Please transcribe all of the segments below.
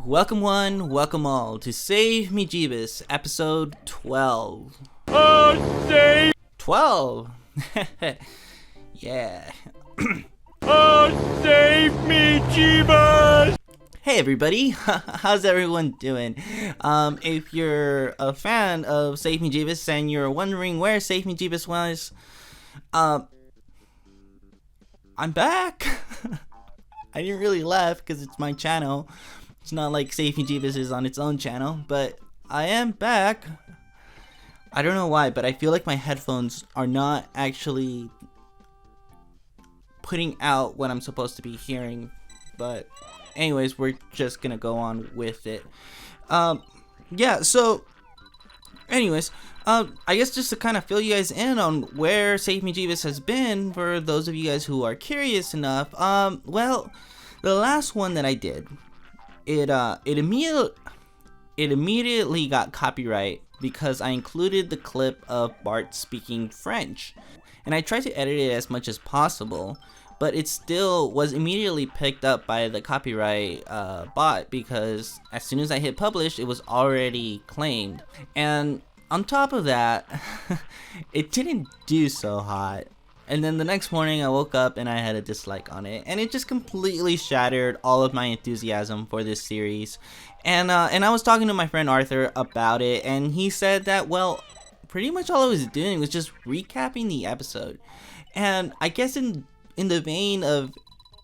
Welcome one, welcome all to Save Me Jebus, episode 12. Oh, save! 12! Yeah. Oh, save me, Jebus! Hey everybody, how's everyone doing? If you're a fan of Save Me Jebus and you're wondering where Save Me Jebus was, I'm back. I didn't really left because it's my channel. It's not like Save Me Jebus is on its own channel, but I am back. I don't know why, but I feel like my headphones are not actually putting out what I'm supposed to be hearing. But anyways, we're just gonna go on with it. Yeah, so anyways, I guess just to kind of fill you guys in on where Save Me Jebus has been, for those of you guys who are curious enough, well, the last one that I did, it immediately got copyright because I included the clip of Bart speaking French, and I tried to edit it as much as possible, but it still was immediately picked up by the copyright bot, because as soon as I hit publish, it was already claimed. And on top of that, it didn't do so hot. And then the next morning I woke up and I had a dislike on it, and it just completely shattered all of my enthusiasm for this series. And I was talking to my friend Arthur about it, and he said that, well, pretty much all I was doing was just recapping the episode. And I guess in the vein of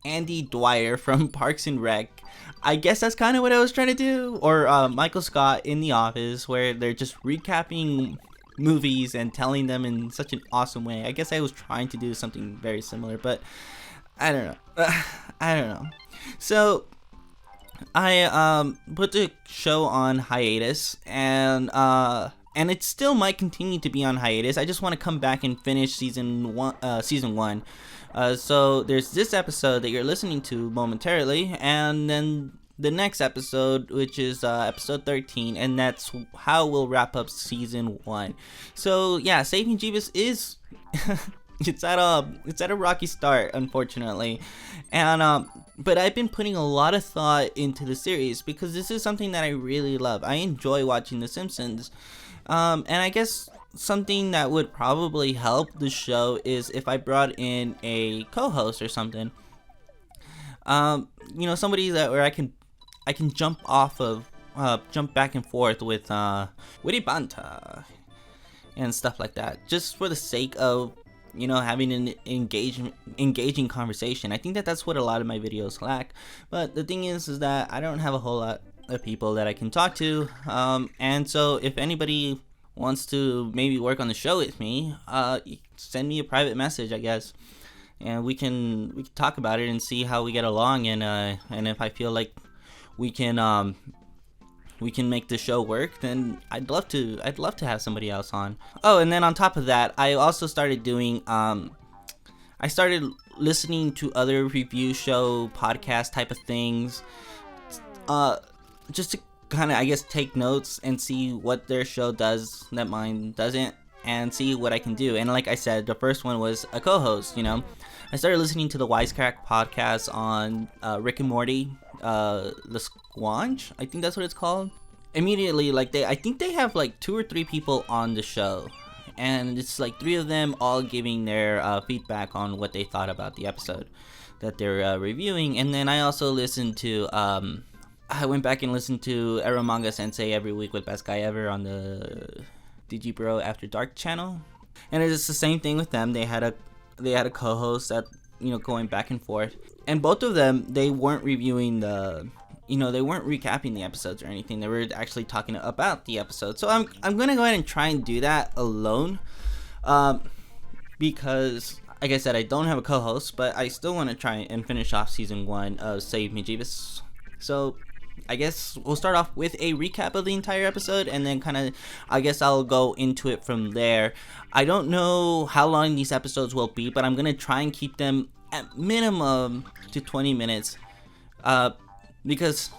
Andy Dwyer from Parks and Rec, I guess that's kind of what I was trying to do, or Michael Scott in The Office, where they're just recapping movies and telling them in such an awesome way. I guess I was trying to do something very similar, but I don't know. So I put the show on hiatus, and it still might continue to be on hiatus. I just want to come back and finish season one. So there's this episode that you're listening to momentarily, and then the next episode, which is episode 13, and that's how we'll wrap up season 1. So yeah, Save Me Jebus is it's at a rocky start, unfortunately, and but I've been putting a lot of thought into the series because this is something that I really love. I enjoy watching The Simpsons, and I guess something that would probably help the show is if I brought in a co-host or something. Somebody where I can jump back and forth with witty banter and stuff like that, just for the sake of having an engaging conversation. I think that's what a lot of my videos lack. But the thing is that I don't have a whole lot of people that I can talk to, and so if anybody wants to maybe work on the show with me, send me a private message, I guess, and we can talk about it and see how we get along, and if I feel like we can make the show work, then I'd love to have somebody else on. Oh, and then on top of that, I also started doing I started listening to other review show podcast type of things, just to kind of, I guess, take notes and see what their show does that mine doesn't, and see what I can do. And like I said, the first one was a co-host. I started listening to the Wisecrack podcast on Rick and Morty, the Squanch, I think that's what it's called. Immediately, I think they have like 2 or 3 people on the show, and it's like 3 of them all giving their feedback on what they thought about the episode that they're reviewing. And then I also listened to I went back and listened to Eromanga Sensei every week with Best Guy Ever on the Digibro After Dark channel, and it's the same thing with them. They had a co-host that going back and forth, and both of them, they weren't reviewing they weren't recapping the episodes or anything. They were actually talking about the episode. So I'm gonna go ahead and try and do that alone, because like I said, I don't have a co-host, but I still want to try and finish off season 1 of Save Me Jebus. So I guess we'll start off with a recap of the entire episode, and then I guess I'll go into it from there. I don't know how long these episodes will be, but I'm gonna try and keep them at minimum to 20 minutes, because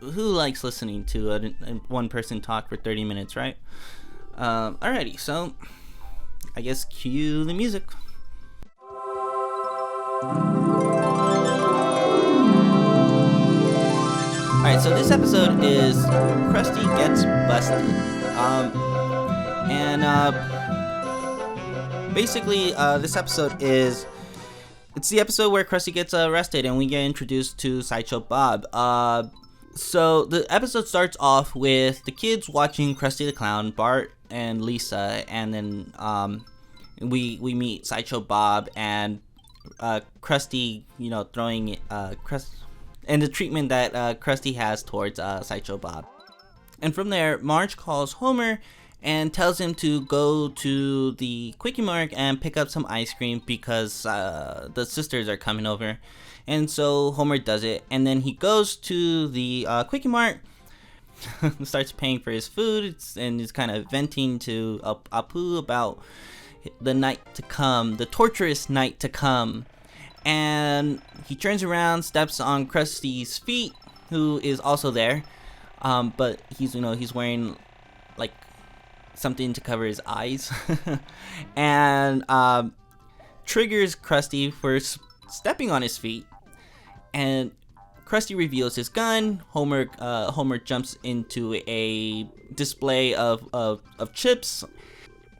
who likes listening to a one person talk for 30 minutes, right? Alrighty, so I guess cue the music. Alright, so this episode is Krusty Gets Busted. Basically, this episode is... It's the episode where Krusty gets arrested and we get introduced to Sideshow Bob. So the episode starts off with the kids watching Krusty the Clown, Bart and Lisa, and then we meet Sideshow Bob and Krusty, throwing and the treatment that Krusty has towards Sideshow Bob. And from there, Marge calls Homer and tells him to go to the Quickie Mart and pick up some ice cream because the sisters are coming over. And so Homer does it, and then he goes to the Quickie Mart, starts paying for his food, and is kind of venting to Apu about the night to come, the torturous night to come. And he turns around, steps on Krusty's feet, who is also there, but he's wearing like something to cover his eyes, and triggers Krusty for stepping on his feet. And Krusty reveals his gun. Homer jumps into a display of chips,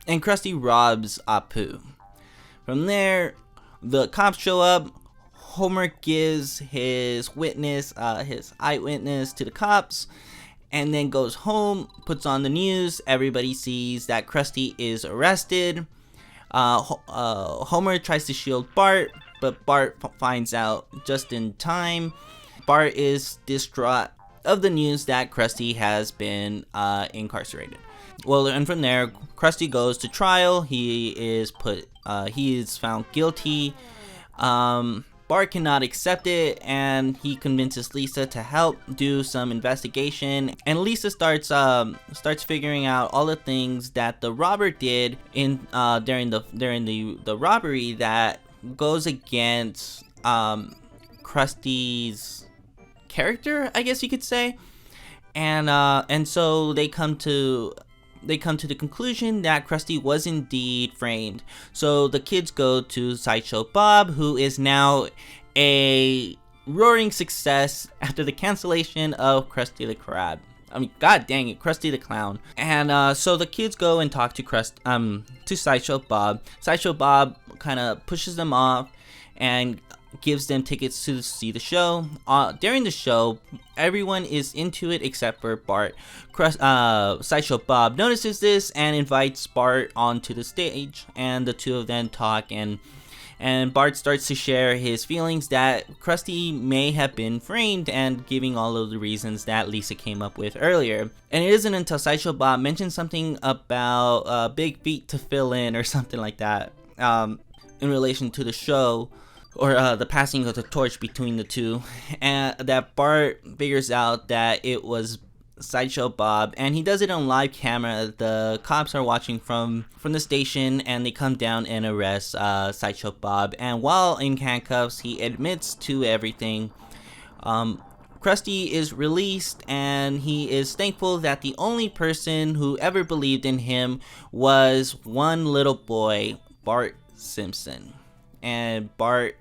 and Krusty robs Apu. From there, the cops show up. Homer gives his eyewitness to the cops, and then goes home, puts on the news. Everybody sees that Krusty is arrested. Homer tries to shield Bart, but Bart finds out just in time. Bart is distraught of the news that Krusty has been incarcerated. Well, and from there, Krusty goes to trial. He is found guilty. Bart cannot accept it, and he convinces Lisa to help do some investigation. And Lisa starts figuring out all the things that the robber did during the robbery that goes against Krusty's character, I guess you could say. And so they come to the conclusion that Krusty was indeed framed. So the kids go to Sideshow Bob, who is now a roaring success after the cancellation of Krusty the Krab. I mean, god dang it, Krusty the Clown. And so the kids go and talk to Sideshow Bob. Sideshow Bob kind of pushes them off and gives them tickets to see the show. During the show, everyone is into it except for Bart. Sideshow Bob notices this and invites Bart onto the stage, and the two of them talk, and Bart starts to share his feelings that Krusty may have been framed, and giving all of the reasons that Lisa came up with earlier. And it isn't until Sideshow Bob mentions something about big feet to fill in or something like that in relation to the show, or the passing of the torch between the two, and that Bart figures out that it was Sideshow Bob, and he does it on live camera. The cops are watching from the station, and they come down and arrest Sideshow Bob. And while in handcuffs, he admits to everything. Krusty is released, and he is thankful that the only person who ever believed in him was one little boy, Bart Simpson. And Bart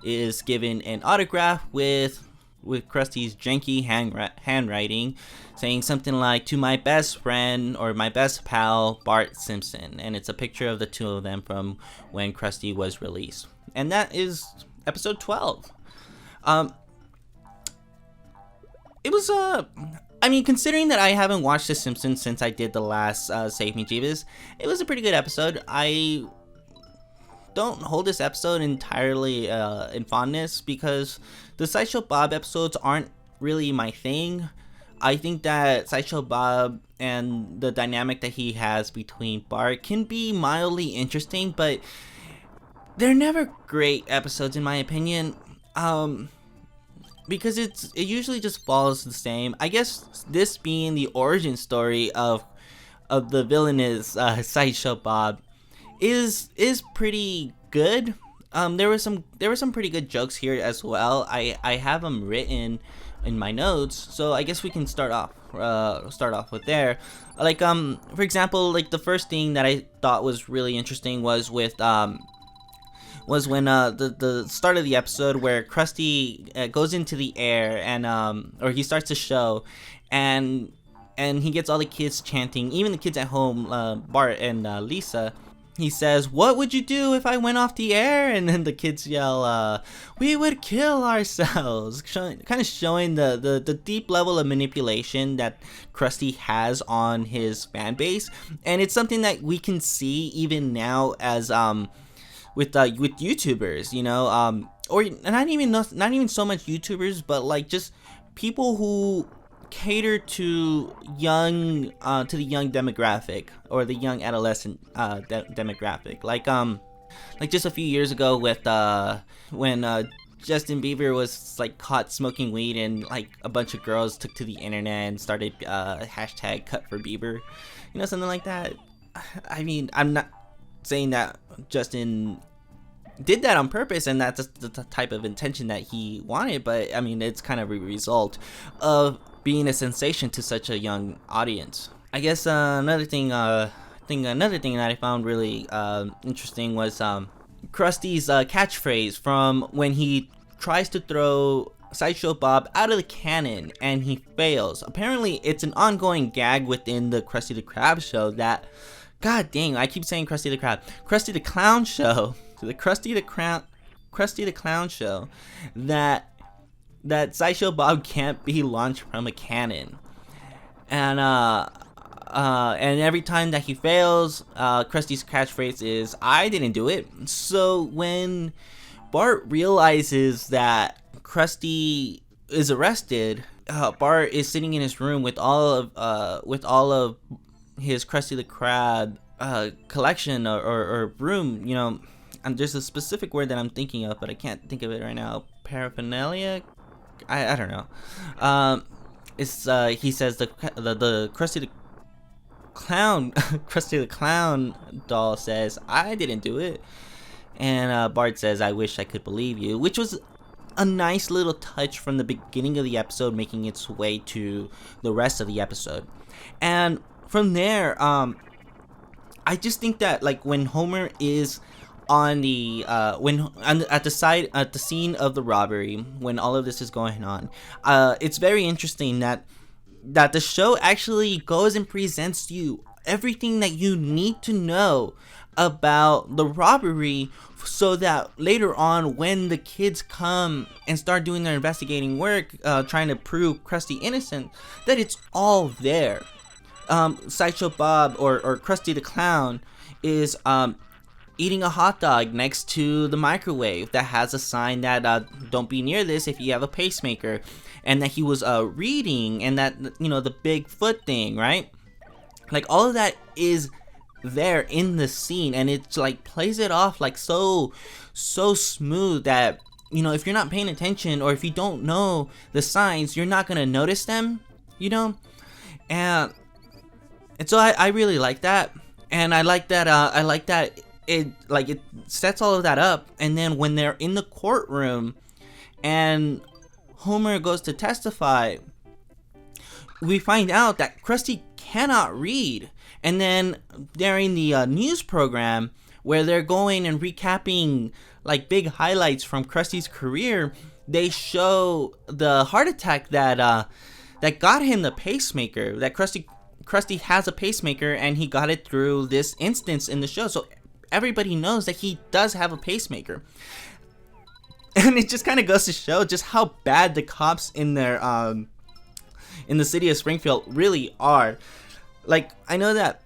is given an autograph with Krusty's janky handwriting, saying something like, "To my best friend," or "my best pal, Bart Simpson." And it's a picture of the two of them from when Krusty was released. And that is episode 12. It was considering that I haven't watched The Simpsons since I did the last Save Me Jebus, it was a pretty good episode. I don't hold this episode entirely in fondness because the Sideshow Bob episodes aren't really my thing. I think that Sideshow Bob and the dynamic that he has between Bart can be mildly interesting, but they're never great episodes in my opinion. Because it usually just follows the same. I guess this being the origin story of the villainous Sideshow Bob is pretty good. There were some pretty good jokes here as well. I have them written in my notes, so I guess we can start off with there. Like for example, like the first thing that I thought was really interesting was with was when the start of the episode where Krusty goes into the air and or he starts to show, and he gets all the kids chanting, even the kids at home, Bart and Lisa. He says, "What would you do if I went off the air?" And then the kids yell, "We would kill ourselves," kind of showing the deep level of manipulation that Krusty has on his fan base. And it's something that we can see even now as with YouTubers, you know, or not even so much YouTubers, but like just people who cater to the young demographic, or the young adolescent demographic, like just a few years ago with when Justin Bieber was like caught smoking weed, and like a bunch of girls took to the internet and started hashtag cut for Bieber, you know, something like that. I mean, I'm not saying that Justin did that on purpose and that's the type of intention that he wanted, but I mean, it's kind of a result of being a sensation to such a young audience. I guess another thing that I found really interesting was Krusty's catchphrase from when he tries to throw Sideshow Bob out of the cannon and he fails. Apparently, it's an ongoing gag within the Krusty the Krab show that, god dang, I keep saying Krusty the Clown show, the Krusty the Clown show, that Sideshow Bob can't be launched from a cannon, and every time that he fails, Krusty's catchphrase is, "I didn't do it." So when Bart realizes that Krusty is arrested, Bart is sitting in his room with all of his Krusty the Krab collection or room, you know, and there's a specific word that I'm thinking of, but I can't think of it right now. Paraphernalia. I don't know. It's he says the Krusty the Clown Krusty the Clown doll says, "I didn't do it," and Bart says, "I wish I could believe you," which was a nice little touch from the beginning of the episode, making its way to the rest of the episode. And from there, I just think that like when Homer is on the at the scene of the robbery, when all of this is going on, it's very interesting that the show actually goes and presents you everything that you need to know about the robbery, so that later on when the kids come and start doing their investigating work, trying to prove Krusty innocent, that it's all there. Sideshow Bob or Krusty the Clown is eating a hot dog next to the microwave that has a sign that don't be near this if you have a pacemaker, and that he was reading, and that, you know, the Bigfoot thing, right? Like all of that is there in the scene, and it's like plays it off like so smooth that, you know, if you're not paying attention or if you don't know the signs, you're not gonna notice them, you know. And so I really like that, and I like that it sets all of that up. And then when they're in the courtroom and Homer goes to testify, we find out that Krusty cannot read. And then during the news program where they're going and recapping like big highlights from Krusty's career, they show the heart attack that got him the pacemaker. That Krusty has a pacemaker, and he got it through this instance in the show. So everybody knows that he does have a pacemaker. And it just kind of goes to show just how bad the cops in their in the city of Springfield really are. Like, I know that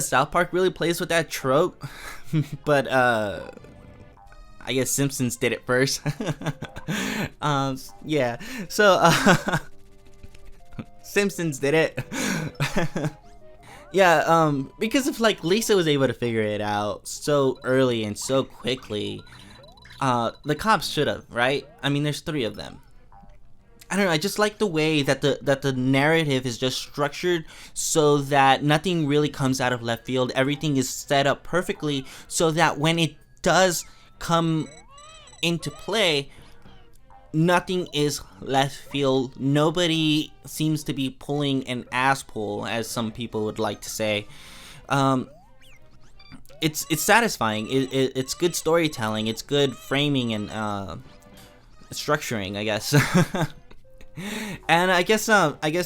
South Park really plays with that trope, but I guess Simpsons did it first. Yeah, so Simpsons did it. Yeah, because if like Lisa was able to figure it out so early and so quickly, the cops should have, right? I mean, there's 3 of them. I don't know, I just like the way that the narrative is just structured so that nothing really comes out of left field. Everything is set up perfectly so that when it does come into play, nothing is left field. Nobody seems to be pulling an ass pull, as some people would like to say. it's satisfying. It's good storytelling. It's good framing and structuring, I guess. And I guess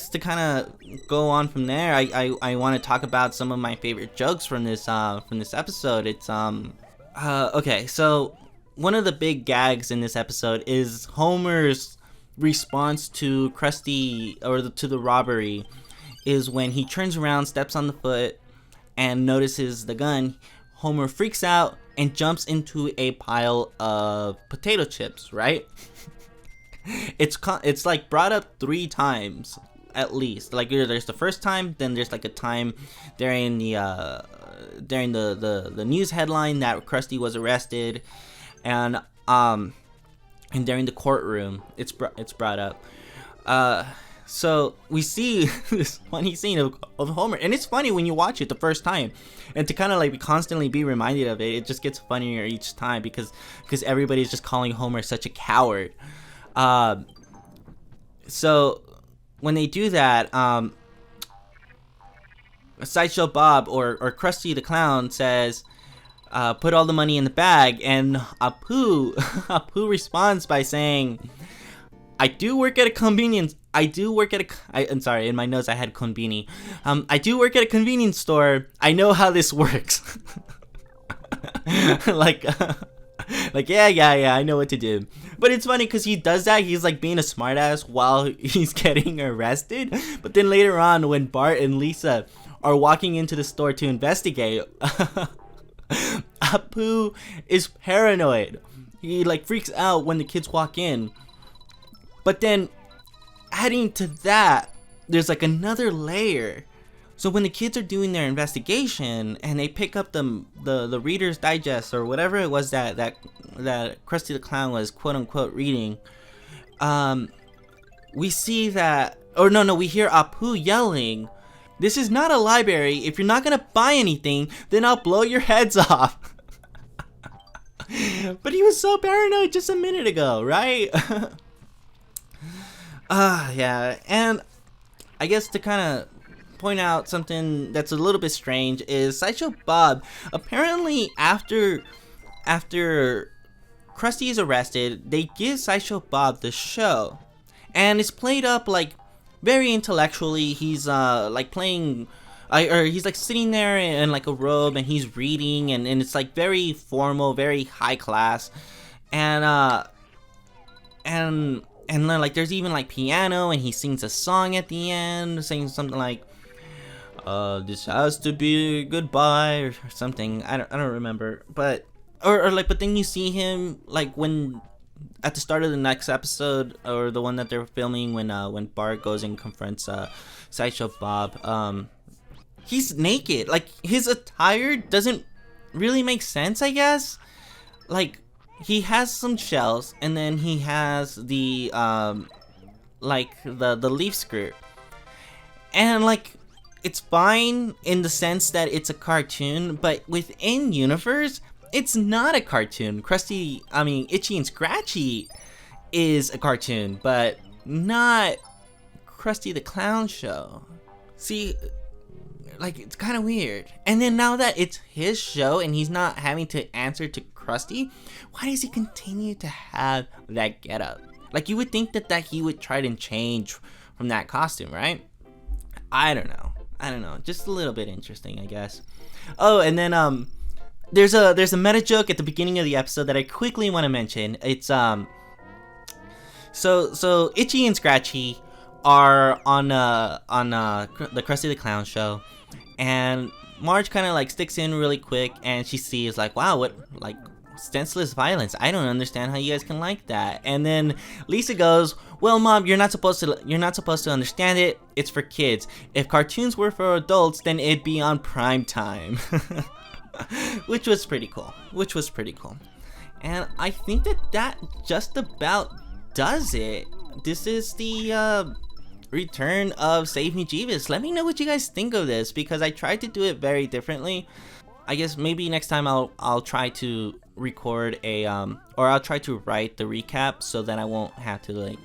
to kind of go on from there, I want to talk about some of my favorite jokes from this episode. It's okay, so one of the big gags in this episode is Homer's response to Krusty, or to the robbery, is when he turns around, steps on the foot, and notices the gun. Homer freaks out and jumps into a pile of potato chips, right? It's like brought up 3 times at least. Like, there's the first time, then there's like a time during the news headline that Krusty was arrested, and during the courtroom it's brought up. So we see this funny scene of Homer, and it's funny when you watch it the first time, and to kind of like constantly be reminded of it, it just gets funnier each time because everybody's just calling Homer such a coward. So when they do that, Sideshow Bob or Krusty the Clown says, put all the money in the bag, and Apu responds by saying, I'm sorry, in my notes I had konbini. I do work at a convenience store. I know how this works. like, yeah, I know what to do. But it's funny because he does that. He's like being a smartass while he's getting arrested. But then later on, when Bart and Lisa are walking into the store to investigate, Apu is paranoid. He like freaks out when the kids walk in. But then, adding to that, there's like another layer. So when the kids are doing their investigation and they pick up the Reader's Digest or whatever it was that Krusty the Clown was quote unquote reading, we see that, we hear Apu yelling, "This is not a library. If you're not gonna buy anything, then I'll blow your heads off." But he was so paranoid just a minute ago, right? Yeah, and I guess to kind of point out something that's a little bit strange is Sideshow Bob, apparently after Krusty is arrested, they give Sideshow Bob the show, and it's played up like very intellectually. He's like playing, or he's like sitting there in like a robe and he's reading, and it's like very formal, very high class, and then like there's even like piano, and he sings a song at the end, saying something like, "This has to be goodbye" or something. I don't remember, but but then you see him like when at the start of the next episode, or the one that they're filming, when Bart goes and confronts Sideshow Bob. He's naked. Like, his attire doesn't really make sense, I guess. Like, he has some shells, and then he has the like the leaf skirt, and like it's fine in the sense that it's a cartoon, but within universe, it's not a cartoon. Itchy and Scratchy is a cartoon, but not Krusty the Clown Show. See, like, it's kind of weird. And then now that it's his show and he's not having to answer to Krusty, why does he continue to have that getup? Like, you would think that he would try to change from that costume, right? I don't know. Just a little bit interesting, I guess. Oh, and then there's a meta joke at the beginning of the episode that I quickly want to mention. It's so Itchy and Scratchy are on the Krusty the Clown Show, and Marge kind of like sticks in really quick, and she sees like, wow, what, like, senseless violence. I don't understand how you guys can like that. And then Lisa goes, "Well, Mom, you're not supposed to understand it. It's for kids. If cartoons were for adults, then it'd be on prime time." Which was pretty cool. And I think that just about does it. This is the return of Save Me Jebus. Let me know what you guys think of this, because I tried to do it very differently. I guess maybe next time I'll try to record or I'll try to write the recap so that I won't have to like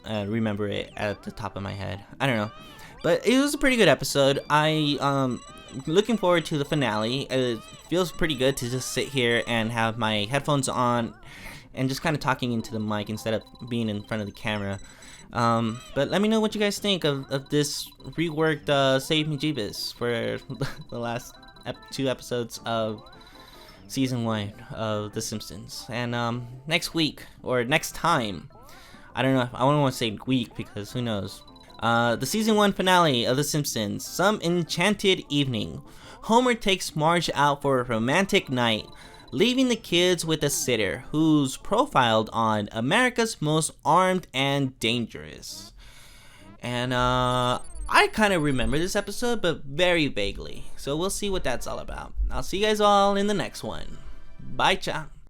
remember it at the top of my head. I don't know, but it was a pretty good episode. Looking forward to the finale. It feels pretty good to just sit here and have my headphones on and just kind of talking into the mic instead of being in front of the camera. But let me know what you guys think of this reworked Save Me Jebus for the last 2 episodes of season 1 of The Simpsons. And next week, or next time, I don't know, I don't want to say week because who knows. The season 1 finale of The Simpsons, Some Enchanted Evening. Homer takes Marge out for a romantic night, leaving the kids with a sitter who's profiled on America's Most Armed and Dangerous. And I kind of remember this episode, but very vaguely. So we'll see what that's all about. I'll see you guys all in the next one. Bye, cha.